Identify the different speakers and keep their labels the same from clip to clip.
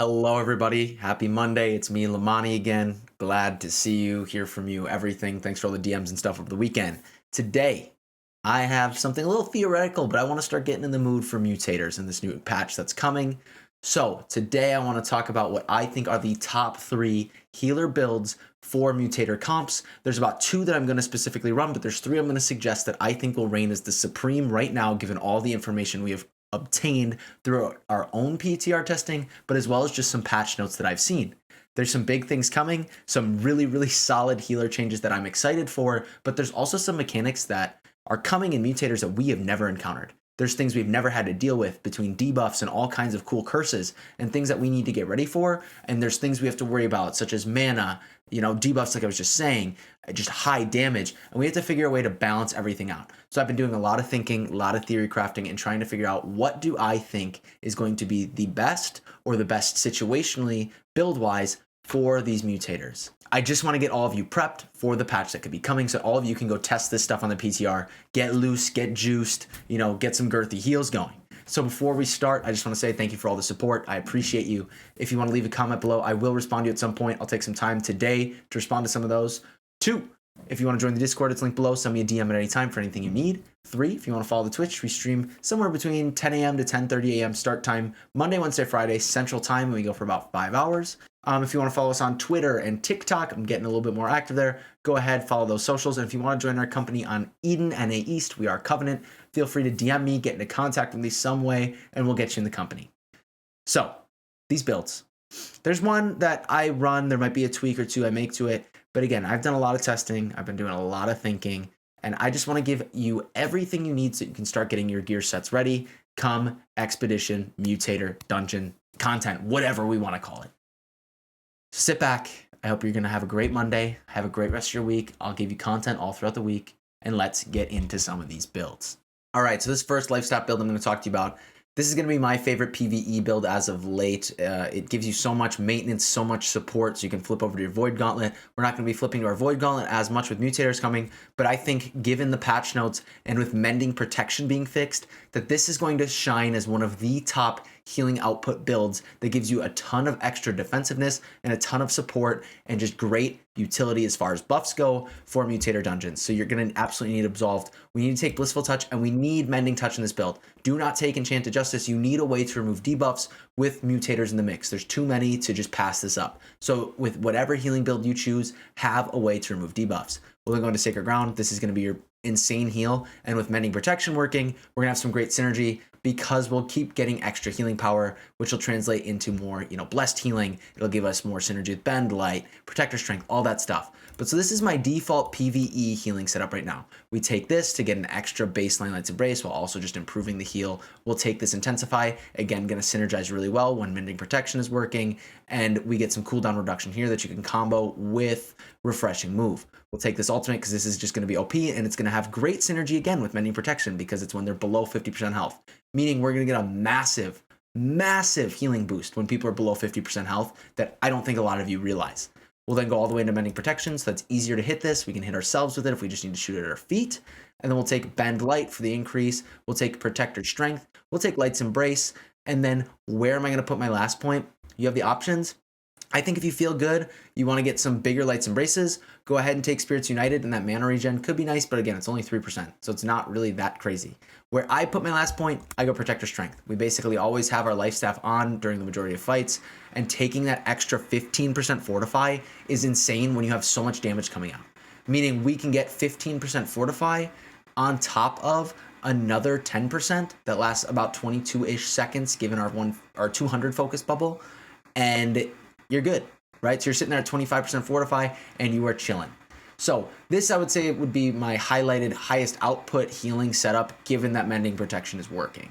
Speaker 1: Hello, everybody. Happy Monday. It's me, Lemoni, again. Glad to see you, hear from you, everything. Thanks for all the DMs and stuff over the weekend. Today, I have something a little theoretical, but I want to start getting in the mood for mutators in this new patch that's coming. So, today I want to talk about what I think are the top 3 healer builds for mutator comps. There's about 2 that I'm going to specifically run, but there's 3 I'm going to suggest that I think will reign as the supreme right now, given all the information we have obtained through our own PTR testing, but as well as just some patch notes that I've seen. There's some big things coming, some really, really solid healer changes that I'm excited for, but there's also some mechanics that are coming in mutators that we have never encountered. There's things we've never had to deal with between debuffs and all kinds of cool curses and things that we need to get ready for. And there's things we have to worry about, such as mana, debuffs, like I was just saying, just high damage. And we have to figure a way to balance everything out. So I've been doing a lot of thinking, a lot of theory crafting, and trying to figure out what do I think is going to be the best or the best situationally build-wise for these mutators. I just want to get all of you prepped for the patch that could be coming, so all of you can go test this stuff on the PTR, get loose, get juiced, get some girthy heals going. So before we start, I just want to say thank you for all the support. I appreciate you. If you want to leave a comment below, I will respond to you at some point. I'll take some time today to respond to some of those. 2, if you want to join the Discord, it's linked below. Send me a DM at any time for anything you need. 3, if you want to follow the Twitch, we stream somewhere between 10 a.m. to 10:30 a.m. start time, Monday, Wednesday, Friday, Central Time, and we go for about 5 hours. If you want to follow us on Twitter and TikTok, I'm getting a little bit more active there. Go ahead, follow those socials. And if you want to join our company on Eden, NA East, we are Covenant. Feel free to DM me, get into contact with me some way, and we'll get you in the company. So, these builds. There's one that I run. There might be a tweak or 2 I make to it. But again, I've done a lot of testing. I've been doing a lot of thinking. And I just want to give you everything you need so you can start getting your gear sets ready. Come Expedition, Mutator, Dungeon, content, whatever we want to call it. Sit back. I hope you're going to have a great Monday. Have a great rest of your week. I'll give you content all throughout the week. And let's get into some of these builds. All right, so this first lifestyle build I'm going to talk to you about, this is going to be my favorite PvE build as of late. It gives you so much maintenance, so much support, so you can flip over to your Void Gauntlet. We're not going to be flipping to our Void Gauntlet as much with Mutators coming, but I think given the patch notes and with Mending Protection being fixed, that this is going to shine as one of the top healing output builds that gives you a ton of extra defensiveness and a ton of support and just great utility as far as buffs go for Mutator dungeons. So you're going to absolutely need Absolved. We need to take Blissful Touch, and we need Mending Touch in this build. Do not take Enchanted Justice. You need a way to remove debuffs with mutators in the mix. There's too many to just pass this up. So with whatever healing build you choose, have a way to remove debuffs. We're going to Sacred Ground. This is going to be your insane heal. And with Mending Protection working, we're going to have some great synergy because we'll keep getting extra healing power, which will translate into more, blessed healing. It'll give us more synergy with Bend, Light, Protector Strength, all that stuff. But so this is my default PvE healing setup right now. We take this to get an extra baseline Light's Embrace while also just improving the heal. We'll take this Intensify, again, going to synergize really well when Mending Protection is working, and we get some cooldown reduction here that you can combo with Refreshing Move. We'll take this ultimate because this is just going to be OP, and it's going to have great synergy again with Mending Protection because it's when they're below 50% health, meaning we're going to get a massive, massive healing boost when people are below 50% health that I don't think a lot of you realize. We'll then go all the way into Mending Protection, so that's easier to hit this. We can hit ourselves with it if we just need to shoot it at our feet. And then we'll take Bend Light for the increase. We'll take Protector Strength. We'll take Light's Embrace. And then where am I going to put my last point? You have the options. I think if you feel good, you want to get some bigger Light's Embraces, go ahead and take Spirits United, and that mana regen could be nice, but again, it's only 3%, so it's not really that crazy. Where I put my last point, I go Protector Strength. We basically always have our life staff on during the majority of fights, and taking that extra 15% Fortify is insane when you have so much damage coming out. Meaning we can get 15% Fortify on top of another 10% that lasts about 22-ish seconds given our 200 focus bubble, and you're good, right? So you're sitting there at 25% Fortify and you are chilling. So this, I would say, would be my highlighted highest output healing setup given that Mending Protection is working.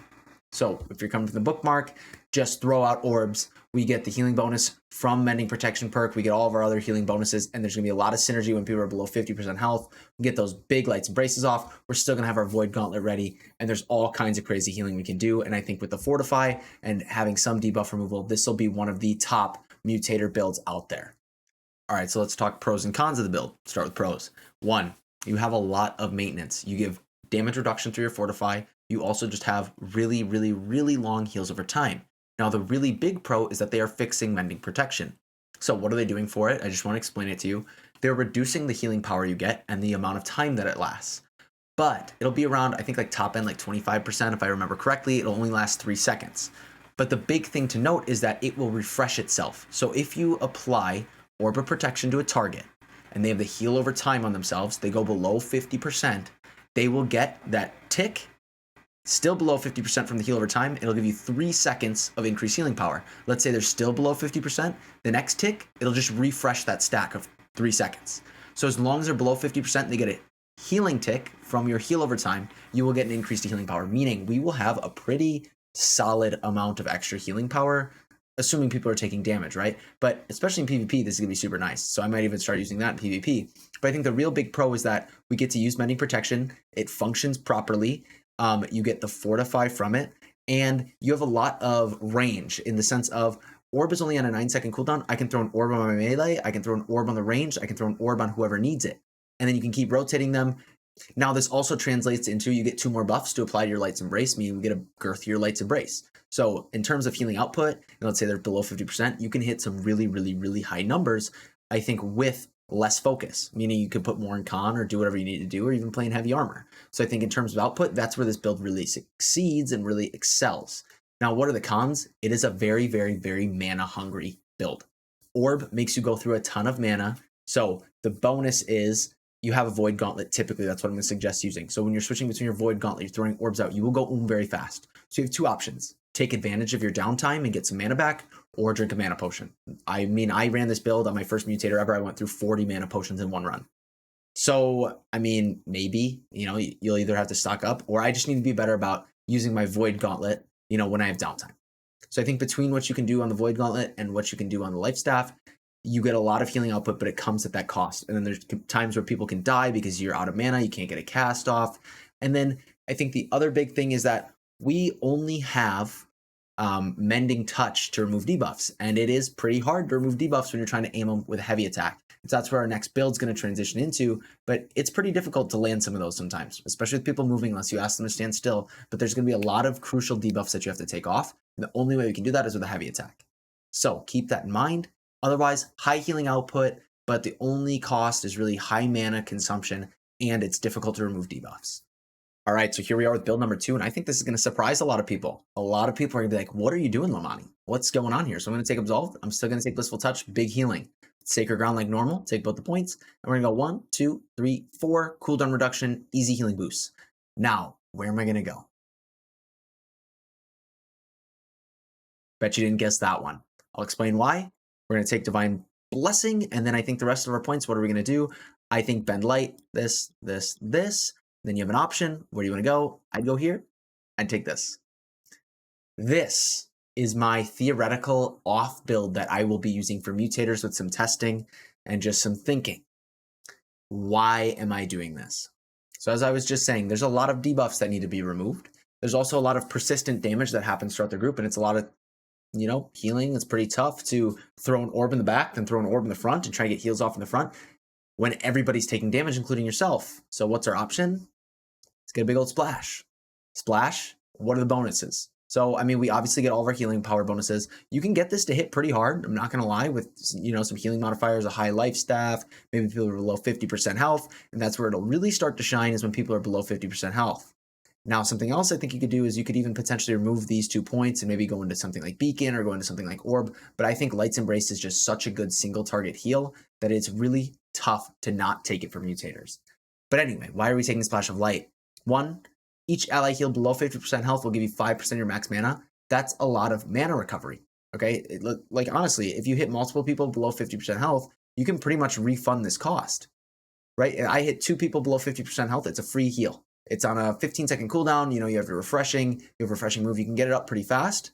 Speaker 1: So if you're coming from the bookmark, just throw out orbs. We get the healing bonus from Mending Protection perk. We get all of our other healing bonuses, and there's going to be a lot of synergy when people are below 50% health. We get those big Light's Embraces off. We're still going to have our Void Gauntlet ready, and there's all kinds of crazy healing we can do. And I think with the Fortify and having some debuff removal, this will be one of the top Mutator builds out there. All right, so let's talk pros and cons of the build. Start with pros. 1, you have a lot of maintenance. You give damage reduction through your Fortify. You also just have really, really, really long heals over time. Now, the really big pro is that they are fixing Mending Protection. So what are they doing for it? I just want to explain it to you. They're reducing the healing power you get and the amount of time that it lasts. But it'll be around, I think, like top end, like 25%, if I remember correctly. It'll only last 3 seconds. But the big thing to note is that it will refresh itself. So if you apply Orb of Protection to a target and they have the heal over time on themselves, they go below 50%, they will get that tick still below 50% from the heal over time. It'll give you 3 seconds of increased healing power. Let's say they're still below 50%. The next tick, it'll just refresh that stack of 3 seconds. So as long as they're below 50%, they get a healing tick from your heal over time, you will get an increased healing power, meaning we will have a pretty solid amount of extra healing power, assuming people are taking damage, right? But especially in PvP, this is going to be super nice. So I might even start using that in PvP. But I think the real big pro is that we get to use Mending Protection. It functions properly. You get the Fortify from it, and you have a lot of range in the sense of Orb is only on a 9-second cooldown. I can throw an Orb on my melee. I can throw an Orb on the range. I can throw an Orb on whoever needs it. And then you can keep rotating them. Now, this also translates into you get 2 more buffs to apply to your Light's Embrace, meaning we get a girthier Light's Embrace. So in terms of healing output, let's say they're below 50%, you can hit some really, really, really high numbers, I think, with less focus, meaning you could put more in con or do whatever you need to do, or even play in heavy armor. So I think in terms of output, that's where this build really succeeds and really excels. Now, what are the cons? It is a very, very, very mana hungry build. Orb makes you go through a ton of mana. So the bonus is you have a Void Gauntlet. Typically, that's what I'm going to suggest using. So when you're switching between your Void Gauntlet, you're throwing orbs out, you will go very fast. So you have 2 options. Take advantage of your downtime and get some mana back, or drink a mana potion. I mean, I ran this build on my first Mutator ever. I went through 40 mana potions in 1 run. So, I mean, maybe, you'll either have to stock up, or I just need to be better about using my Void Gauntlet, when I have downtime. So I think between what you can do on the Void Gauntlet and what you can do on the Life Staff, you get a lot of healing output, but it comes at that cost. And then there's times where people can die because you're out of mana, you can't get a cast off. And then I think the other big thing is that we only have Mending Touch to remove debuffs, and it is pretty hard to remove debuffs when you're trying to aim them with a heavy attack. So that's where our next build's going to transition into, but it's pretty difficult to land some of those sometimes, especially with people moving unless you ask them to stand still. But there's going to be a lot of crucial debuffs that you have to take off. And the only way we can do that is with a heavy attack. So keep that in mind. Otherwise, high healing output, but the only cost is really high mana consumption, and it's difficult to remove debuffs. All right, so here we are with build number 2, and I think this is going to surprise a lot of people. A lot of people are going to be like, what are you doing, Lemoni? What's going on here? So I'm going to take Absolve. I'm still going to take Blissful Touch, big healing. Sacred Ground like normal, take both the points. And we're going to go 1, 2, 3, 4, cooldown reduction, easy healing boost. Now, where am I going to go? Bet you didn't guess that one. I'll explain why. We're going to take Divine Blessing, and then I think the rest of our points, what are we going to do? I think Bend Light, this. Then you have an option. Where do you want to go? I'd go here. I'd take this. This is my theoretical off build that I will be using for mutators with some testing and just some thinking. Why am I doing this? So as I was just saying, there's a lot of debuffs that need to be removed. There's also a lot of persistent damage that happens throughout the group, and it's a lot of, healing. It's pretty tough to throw an orb in the back, then throw an orb in the front and try to get heals off in the front when everybody's taking damage, including yourself. So what's our option? Let's get a big old splash. Splash, what are the bonuses? So, I mean, we obviously get all of our healing power bonuses. You can get this to hit pretty hard. I'm not going to lie, with, some healing modifiers, a high life staff, maybe people are below 50% health. And that's where it'll really start to shine, is when people are below 50% health. Now, something else I think you could do is you could even potentially remove these 2 points and maybe go into something like Beacon or go into something like Orb. But I think Light's Embrace is just such a good single target heal that it's really tough to not take it for mutators. But anyway, why are we taking Splash of Light? 1, each ally healed below 50% health will give you 5% of your max mana. That's a lot of mana recovery, okay? Honestly, if you hit multiple people below 50% health, you can pretty much refund this cost, right? I hit 2 people below 50% health. It's a free heal. It's on a 15-second cooldown. You have your refreshing move. You can get it up pretty fast.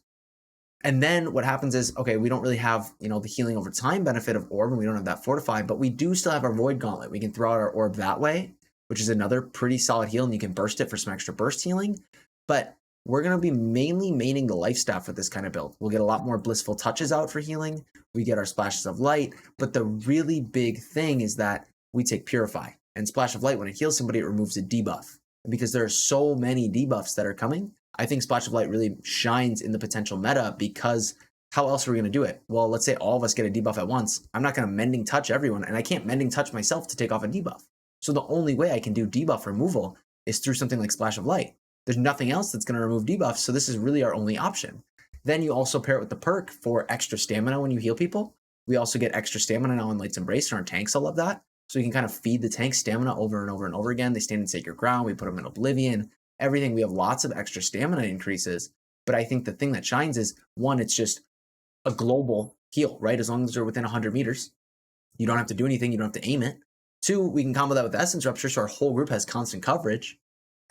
Speaker 1: And then what happens is, okay, we don't really have, the healing over time benefit of Orb, and we don't have that Fortify, but we do still have our Void Gauntlet. We can throw out our Orb that way, which is another pretty solid heal, and you can burst it for some extra burst healing. But we're going to be mainly maining the Life Staff with this kind of build. We'll get a lot more Blissful Touches out for healing. We get our Splashes of Light. But the really big thing is that we take Purify. And Splash of Light, when it heals somebody, it removes a debuff. And because there are so many debuffs that are coming, I think Splash of Light really shines in the potential meta because how else are we going to do it? Well, let's say all of us get a debuff at once. I'm not going to Mending Touch everyone, and I can't Mending Touch myself to take off a debuff. So the only way I can do debuff removal is through something like Splash of Light. There's nothing else that's going to remove debuffs, so this is really our only option. Then you also pair it with the perk for extra stamina when you heal people. We also get extra stamina now in Light's Embrace, and our tanks all love that. So we can kind of feed the tanks stamina over and over and over again. They stand in Sacred Ground, we put them in Oblivion, everything. We have lots of extra stamina increases. But I think the thing that shines is, one, it's just a global heal, right? As long as they're within 100 meters, you don't have to do anything, you don't have to aim it. Two, we can combo that with Essence Rupture, so our whole group has constant coverage.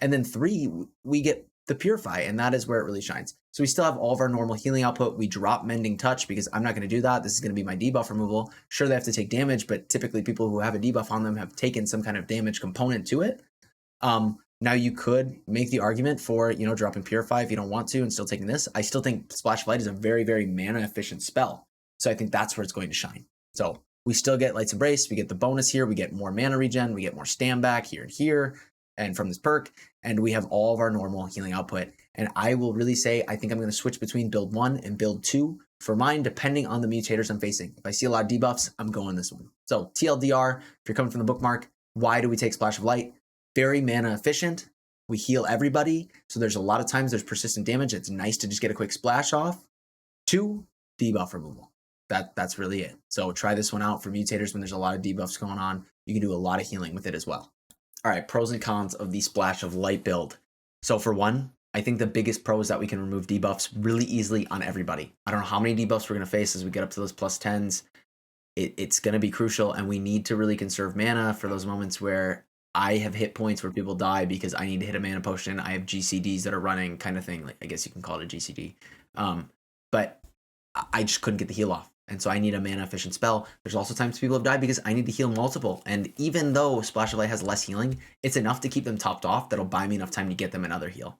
Speaker 1: And then three, we get the Purify, and that is where it really shines. So we still have all of our normal healing output. We drop Mending Touch because I'm not going to do that. This is going to be my debuff removal. Sure, they have to take damage, but typically people who have a debuff on them have taken some kind of damage component to it. Now you could make the argument for, dropping Purify if you don't want to and still taking this. I still think Splash of Light is a very, very mana efficient spell. So I think that's where it's going to shine. So we still get Light's Embrace. We get the bonus here. We get more mana regen. We get more stand back here and here and from this perk. And we have all of our normal healing output. And I will really say, I think I'm going to switch between build 1 and build 2 for mine, depending on the mutators I'm facing. If I see a lot of debuffs, I'm going this one. So TLDR, if you're coming from the bookmark, why do we take Splash of Light? Very mana efficient. We heal everybody. So there's a lot of times there's persistent damage. It's nice to just get a quick splash off. 2, debuff removal. That's really it. So try this one out for mutators when there's a lot of debuffs going on. You can do a lot of healing with it as well. All right, pros and cons of the Splash of Light build. So for one, I think the biggest pro is that we can remove debuffs really easily on everybody. I don't know how many debuffs we're going to face as we get up to those plus 10s. It's going to be crucial, and we need to really conserve mana for those moments where I have hit points where people die because I need to hit a mana potion. I have GCDs that are running, kind of thing. Like, I guess you can call it a GCD. But I just couldn't get the heal off. And so I need a mana efficient spell. There's also times people have died because I need to heal multiple. And even though Splash of Light has less healing, it's enough to keep them topped off that'll buy me enough time to get them another heal.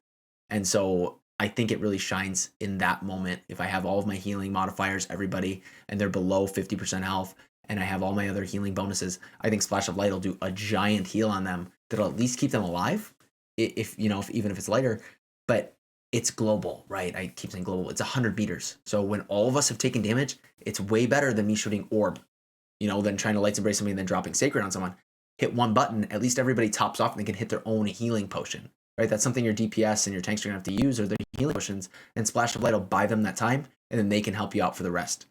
Speaker 1: And so I think it really shines in that moment. If I have all of my healing modifiers, everybody, and they're below 50% health, and I have all my other healing bonuses, I think Splash of Light will do a giant heal on them that'll at least keep them alive, even if it's lighter. But it's global, right? I keep saying global. It's 100 meters. So when all of us have taken damage, it's way better than me shooting Orb, than trying to Light's Embrace somebody and then dropping Sacred on someone. Hit one button, at least everybody tops off and they can hit their own healing potion, right? That's something your DPS and your tanks are going to have to use, or their healing potions, and Splash of Light will buy them that time, and then they can help you out for the rest.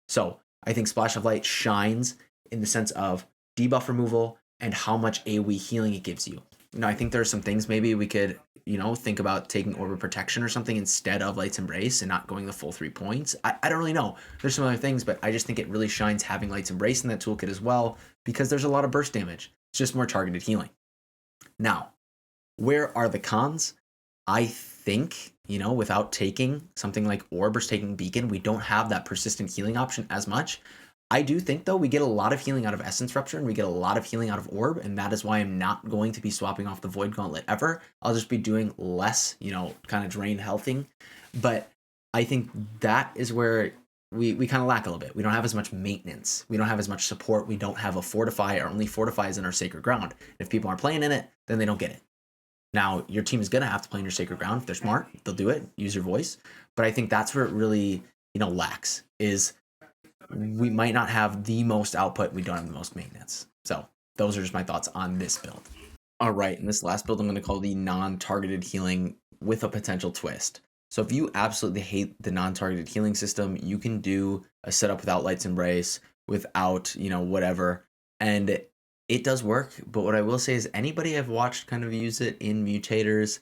Speaker 1: So I think Splash of Light shines in the sense of debuff removal and how much AoE healing it gives you. I think there are some things maybe we could, think about taking Orb of Protection or something instead of Light's Embrace and not going the full 3 points. I don't really know. There's some other things, but I just think it really shines having Light's Embrace in that toolkit as well, because there's a lot of burst damage. It's just more targeted healing. Now, where are the cons? I think, without taking something like Orb or taking Beacon, we don't have that persistent healing option as much. I do think, though, we get a lot of healing out of Essence Rupture and we get a lot of healing out of Orb, and that is why I'm not going to be swapping off the Void Gauntlet ever. I'll just be doing less, kind of drain healthing. But I think that is where we kind of lack a little bit. We don't have as much maintenance. We don't have as much support. We don't have a Fortify. Our only Fortify is in our Sacred Ground. If people aren't playing in it, then they don't get it. Now, your team is going to have to play in your Sacred Ground. If they're smart, they'll do it. Use your voice. But I think that's where it really, lacks, is we might not have the most output. We don't have the most maintenance. So those are just my thoughts on this build. All right, in this last build, I'm going to call the non-targeted healing with a potential twist. So if you absolutely hate the non-targeted healing system, you can do a setup without Light's Embrace, without, whatever. And it does work. But what I will say is anybody I've watched kind of use it in mutators,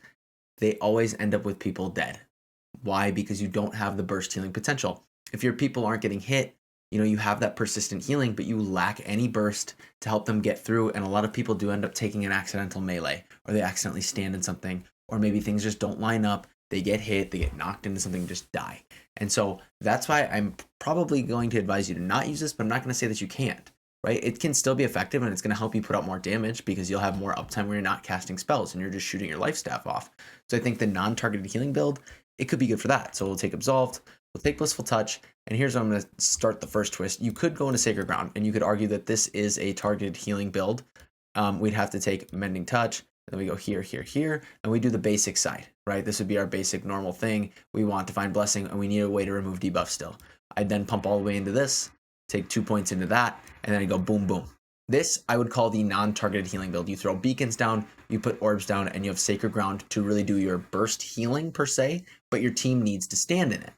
Speaker 1: they always end up with people dead. Why? Because you don't have the burst healing potential. If your people aren't getting hit, you have that persistent healing, but you lack any burst to help them get through. And a lot of people do end up taking an accidental melee, or they accidentally stand in something, or maybe things just don't line up. They get hit, they get knocked into something, just die. And so that's why I'm probably going to advise you to not use this, but I'm not going to say that you can't, right? It can still be effective, and it's going to help you put out more damage because you'll have more uptime where you're not casting spells and you're just shooting your life staff off. So I think the non-targeted healing build, it could be good for that. So we'll take Absolved, we'll take Blissful Touch, and here's where I'm going to start the first twist. You could go into Sacred Ground, and you could argue that this is a targeted healing build. We'd have to take Mending Touch, then we go here, here, here, and we do the basic side. right? This would be our basic normal thing. We want Divine Blessing, and we need a way to remove debuff still. I'd then pump all the way into this, take 2 points into that, and then I go boom, boom. This I would call the non-targeted healing build. You throw beacons down, you put orbs down, and you have Sacred Ground to really do your burst healing per se, but your team needs to stand in it.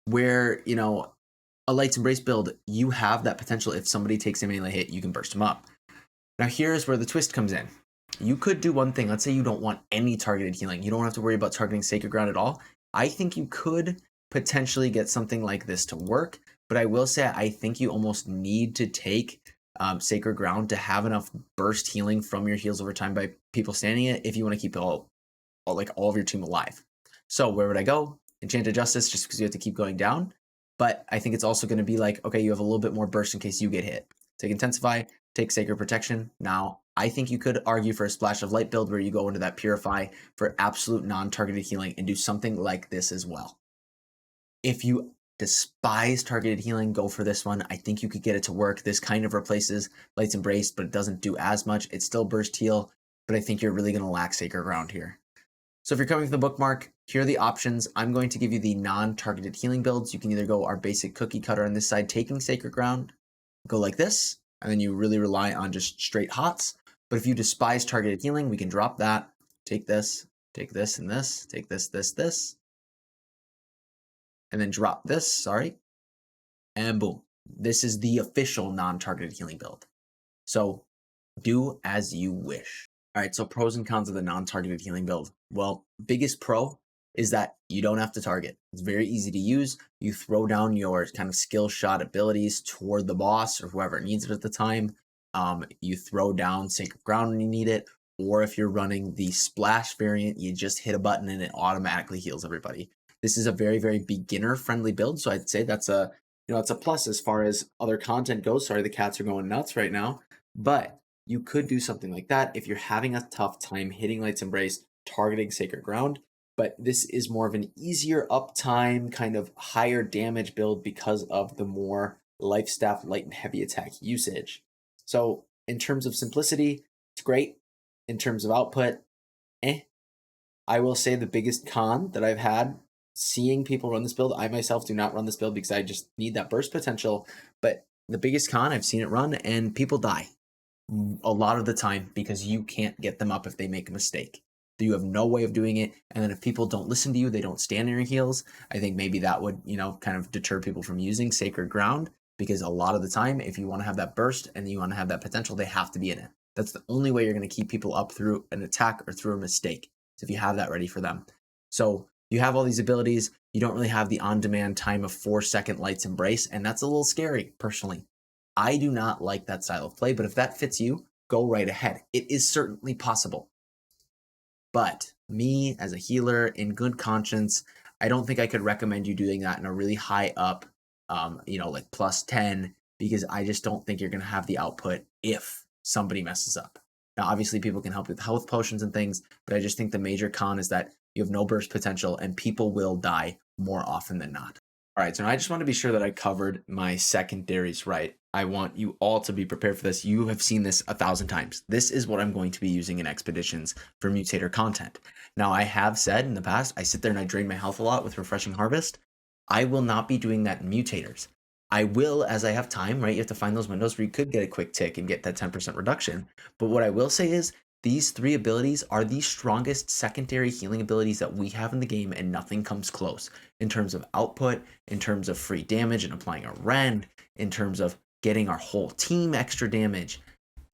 Speaker 1: Where, you know, a Light's Embrace build, you have that potential. If somebody takes a melee hit, you can burst them up. Now here's where the twist comes in. You could do one thing. Let's say you don't want any targeted healing. You don't have to worry about targeting Sacred Ground at all. I think you could potentially get something like this to work, but I will say I think you almost need to take Sacred Ground to have enough burst healing from your heals over time by people standing it if you want to keep all of your team alive. So where would I go? Enchanted Justice, just because you have to keep going down. But I think it's also going to be like, okay, you have a little bit more burst in case you get hit. Take Intensify, take Sacred Protection. Now, I think you could argue for a Splash of Light build where you go into that Purify for absolute non-targeted healing and do something like this as well. If you despise targeted healing, go for this one. I think you could get it to work. This kind of replaces Light's Embrace, but it doesn't do as much. It's still burst heal, but I think you're really going to lack Sacred Ground here. So if you're coming from the bookmark, here are the options. I'm going to give you the non-targeted healing builds. You can either go our basic cookie cutter on this side, taking Sacred Ground, go like this, and then you really rely on just straight hots. But if you despise targeted healing, we can drop that, take this, and this, take this, and then drop this, and boom. This is the official non-targeted healing build. So do as you wish. All right, so pros and cons of the non-targeted healing build. Well, biggest pro is that you don't have to target. It's very easy to use. You throw down your kind of skill shot abilities toward the boss or whoever needs it at the time. You throw down Sacred Ground when you need it, or if you're running the splash variant, you just hit a button and it automatically heals everybody. This is a very, very beginner-friendly build, so I'd say that's a it's a plus as far as other content goes. Sorry, the cats are going nuts right now, but you could do something like that if you're having a tough time hitting Light's Embrace, targeting Sacred Ground. But this is more of an easier uptime, kind of higher damage build because of the more life staff, light, and heavy attack usage. So in terms of simplicity, it's great. In terms of output, I will say the biggest con that I've had seeing people run this build, I myself do not run this build because I just need that burst potential. But the biggest con, I've seen it run and people die a lot of the time because you can't get them up if they make a mistake. You have no way of doing it. And then if people don't listen to you, they don't stand in your heels. I think maybe that would, kind of deter people from using Sacred Ground, because a lot of the time, if you want to have that burst and you want to have that potential, they have to be in it. That's the only way you're going to keep people up through an attack or through a mistake. So if you have that ready for them. So you have all these abilities. You don't really have the on-demand time of 4-second Light's Embrace. And that's a little scary, personally. I do not like that style of play, but if that fits you, go right ahead. It is certainly possible. But me as a healer in good conscience, I don't think I could recommend you doing that in a really high up, like plus 10, because I just don't think you're going to have the output if somebody messes up. Now, obviously, people can help with health potions and things, but I just think the major con is that you have no burst potential and people will die more often than not. All right, so now I just want to be sure that I covered my secondaries right. I want you all to be prepared for this. You have seen this 1,000 times. This is what I'm going to be using in expeditions for Mutator content. Now, I have said in the past, I sit there and I drain my health a lot with Refreshing Harvest. I will not be doing that in Mutators. I will as I have time, right? You have to find those windows where you could get a quick tick and get that 10% reduction. But what I will say is these 3 abilities are the strongest secondary healing abilities that we have in the game, and nothing comes close in terms of output, in terms of free damage and applying a rend, in terms of getting our whole team extra damage.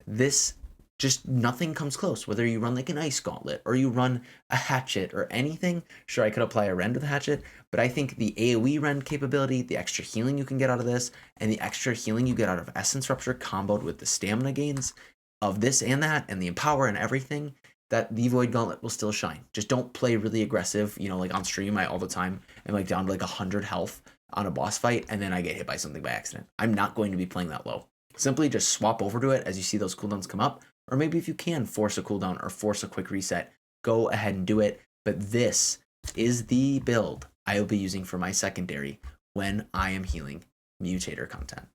Speaker 1: This just nothing comes close. Whether you run like an ice gauntlet or you run a hatchet or anything, sure, I could apply a rend with a hatchet, but I think the AoE rend capability, the extra healing you can get out of this, and the extra healing you get out of Essence Rupture comboed with the stamina gains of this and that, and the empower and everything, that the Void Gauntlet will still shine. Just don't play really aggressive, like on stream all the time, and like down to like 100 health on a boss fight, and then I get hit by something by accident. I'm not going to be playing that low. Simply just swap over to it as you see those cooldowns come up, or maybe if you can force a cooldown or force a quick reset, go ahead and do it. But this is the build I will be using for my secondary when I am healing Mutator content.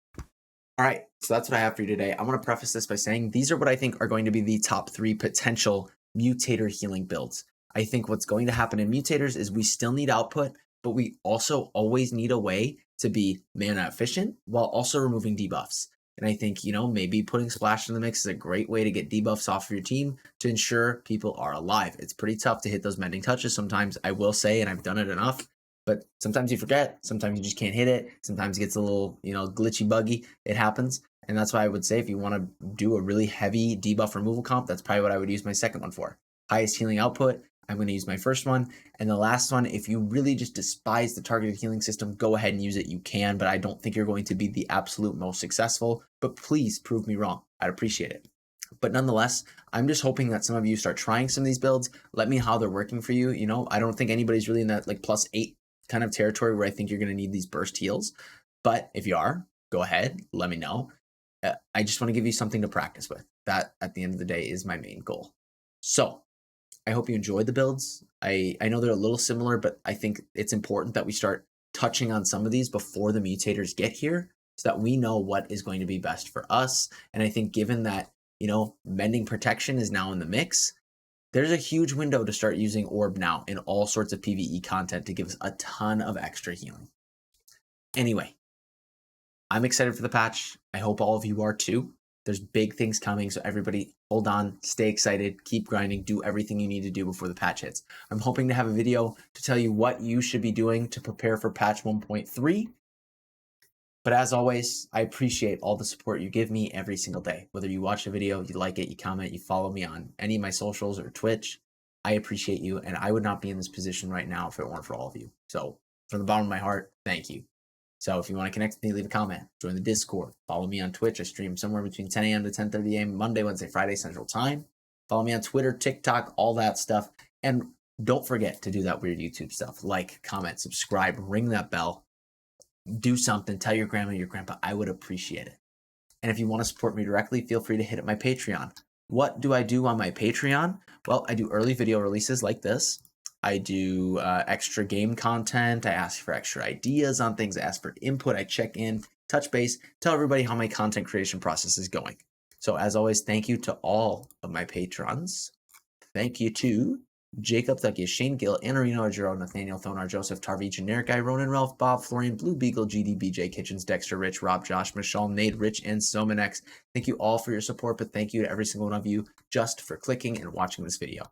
Speaker 1: All right, so that's what I have for you today. I want to preface this by saying these are what I think are going to be the top 3 potential Mutator healing builds. I think what's going to happen in mutators is we still need output, but we also always need a way to be mana efficient while also removing debuffs. And I think, maybe putting Splash in the mix is a great way to get debuffs off of your team to ensure people are alive. It's pretty tough to hit those mending touches sometimes, I will say, and I've done it enough. But sometimes you forget, sometimes you just can't hit it, sometimes it gets a little, glitchy, buggy. It happens. And that's why I would say if you want to do a really heavy debuff removal comp, that's probably what I would use my second one for. Highest healing output, I'm going to use my first one. And the last one, if you really just despise the targeted healing system, go ahead and use it. You can, but I don't think you're going to be the absolute most successful. But please prove me wrong. I'd appreciate it. But nonetheless, I'm just hoping that some of you start trying some of these builds. Let me know how they're working for you. I don't think anybody's really in that like +8 kind of territory where I think you're going to need these burst heals. But if you are, go ahead, let me know. I just want to give you something to practice with. That, at the end of the day, is my main goal. So I hope you enjoyed the builds. I know they're a little similar, but I think it's important that we start touching on some of these before the mutators get here so that we know what is going to be best for us. And I think given that, mending protection is now in the mix, there's a huge window to start using Orb now in all sorts of PvE content to give us a ton of extra healing. Anyway, I'm excited for the patch. I hope all of you are too. There's big things coming, so everybody hold on, stay excited, keep grinding, do everything you need to do before the patch hits. I'm hoping to have a video to tell you what you should be doing to prepare for patch 1.3. But as always, I appreciate all the support you give me every single day. Whether you watch a video, you like it, you comment, you follow me on any of my socials or Twitch, I appreciate you, and I would not be in this position right now if it weren't for all of you. So from the bottom of my heart, thank you. So if you want to connect with me, leave a comment, join the Discord, follow me on Twitch. I stream somewhere between 10 a.m. to 10:30 a.m. Monday, Wednesday, Friday, Central Time. Follow me on Twitter, TikTok, all that stuff. And don't forget to do that weird YouTube stuff. Like, comment, subscribe, ring that bell, do something, tell your grandma, your grandpa. I would appreciate it. And if you want to support me directly, feel free to hit up my Patreon. What do I do on my Patreon? Well, I do early video releases like this. I do extra game content. I ask for extra ideas on things. I ask for input. I check in, touch base, tell everybody how my content creation process is going. So as always, thank you to all of my patrons. Thank you to Jacob, Thucky, Shane Gill, Anarino, Argiro, Nathaniel, Thonar, Joseph, Tarvi, Generic Guy, Ronan, Ralph, Bob, Florian, Blue Beagle, GD, BJ, Kitchens, Dexter, Rich, Rob, Josh, Michelle, Nate, Rich, and Somanex. Thank you all for your support, but thank you to every single one of you just for clicking and watching this video.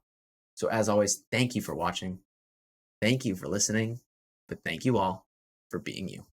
Speaker 1: So as always, thank you for watching. Thank you for listening, but thank you all for being you.